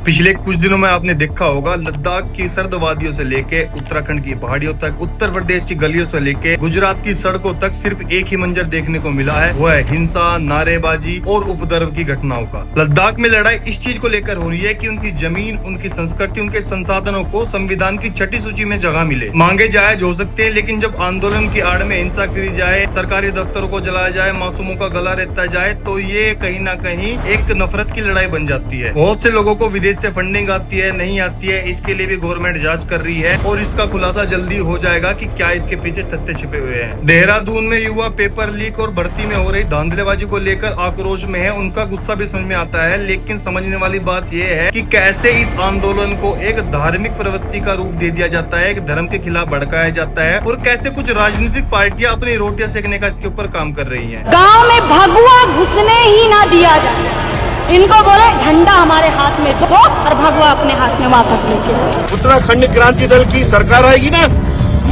पिछले कुछ दिनों में आपने देखा होगा, लद्दाख की सर्द वादियों से लेके उत्तराखंड की पहाड़ियों तक, उत्तर प्रदेश की गलियों से लेके गुजरात की सड़कों तक सिर्फ एक ही मंजर देखने को मिला है, वो है हिंसा, नारेबाजी और उपद्रव की घटनाओं का। लद्दाख में लड़ाई इस चीज को लेकर हो रही है कि उनकी जमीन, उनकी संस्कृति, उनके संसाधनों को संविधान की छठी सूची में जगह मिले। मांगे जायज हो सकते हैं, लेकिन जब आंदोलन की आड़ में हिंसा करी जाए, सरकारी दफ्तरों को जलाया जाए, मासूमों का गला रेता जाए, तो ये कहीं ना कहीं एक नफरत की लड़ाई बन जाती है। बहुत से लोगों को विदेश से फंडिंग आती है, नहीं आती है, इसके लिए भी गवर्नमेंट जांच कर रही है और इसका खुलासा जल्दी हो जाएगा कि क्या इसके पीछे तथ्य छिपे हुए हैं। देहरादून में युवा पेपर लीक और भर्ती में हो रही धांधलेबाजी को लेकर आक्रोश में है। उनका गुस्सा भी समझ में आता है, लेकिन समझने वाली बात यह है कि कैसे इस आंदोलन को एक धार्मिक प्रवृत्ति का रूप दे दिया जाता है, एक धर्म के खिलाफ भड़काया जाता है और कैसे कुछ राजनीतिक पार्टियां अपनी रोटियां सेकने का इसके ऊपर काम कर रही है। गाँव में भगुआ घुसने ही ना दिया जाए, इनको बोले झंडा हमारे हाथ में दो और भगवा अपने हाथ में वापस लेके जाओ। उत्तराखंड क्रांति दल की सरकार आएगी ना,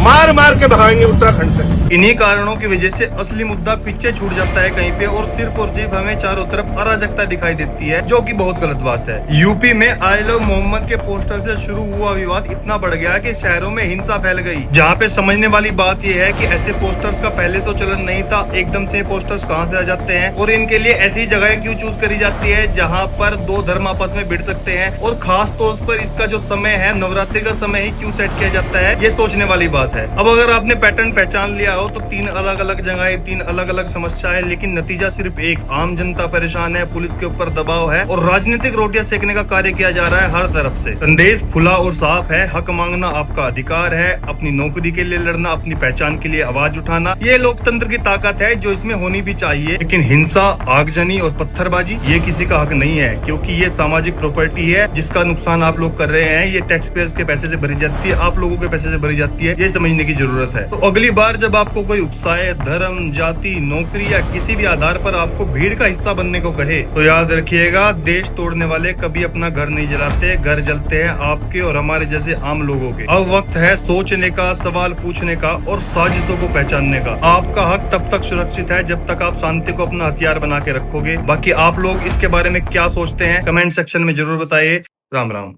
मार मार के भगाएंगे उत्तराखंड से। इन्हीं कारणों की वजह से असली मुद्दा पीछे छूट जाता है कहीं पे और सिर्फ हमें चारों तरफ अराजकता दिखाई देती है, जो कि बहुत गलत बात है। यूपी में आई लव मोहम्मद के पोस्टर से शुरू हुआ विवाद इतना बढ़ गया कि शहरों में हिंसा फैल गई। जहाँ पे समझने वाली बात यह है कि ऐसे पोस्टर्स का पहले तो चलन नहीं था, एकदम से पोस्टर्स कहाँ से आ जाते हैं और इनके लिए ऐसी जगह क्यों चूज करी जाती है जहाँ पर दो धर्म आपस में भिड़ सकते हैं, और खास तौर पर इसका जो समय है, नवरात्रि का समय ही क्यों सेट किया जाता है, ये सोचने वाली बात है। अब अगर आपने पैटर्न पहचान लिया हो तो तीन अलग अलग जगहें, तीन अलग अलग समस्याएं, लेकिन नतीजा सिर्फ एक, आम जनता परेशान है, पुलिस के ऊपर दबाव है और राजनीतिक रोटियां सेकने का कार्य किया जा रहा है हर तरफ से। संदेश खुला और साफ है, हक मांगना आपका अधिकार है, अपनी नौकरी के लिए लड़ना, अपनी पहचान के लिए आवाज उठाना, ये लोकतंत्र की ताकत है जो इसमें होनी भी चाहिए। लेकिन हिंसा, आगजनी और पत्थरबाजी ये किसी का हक नहीं है, क्योंकि ये सामाजिक प्रॉपर्टी है जिसका नुकसान आप लोग कर रहे हैं। ये टैक्स पेयर्स के पैसे से भरी जाती है, आप लोगों के पैसे से भरी जाती है, ये समझने की जरूरत है। तो अगली बार जब आपको कोई उत्साह, धर्म, जाति, नौकरी या किसी भी आधार पर आपको भीड़ का हिस्सा बनने को कहे, तो याद रखिएगा, देश तोड़ने वाले कभी अपना घर नहीं जलाते, घर जलते हैं आपके और हमारे जैसे आम लोगों के। अब वक्त है सोचने का, सवाल पूछने का और साजिशों को पहचानने का। आपका हक तब तक सुरक्षित है जब तक आप शांति को अपना हथियार बना के रखोगे। बाकी आप लोग इसके बारे में क्या सोचते हैं, कमेंट सेक्शन में जरूर बताइए। राम राम।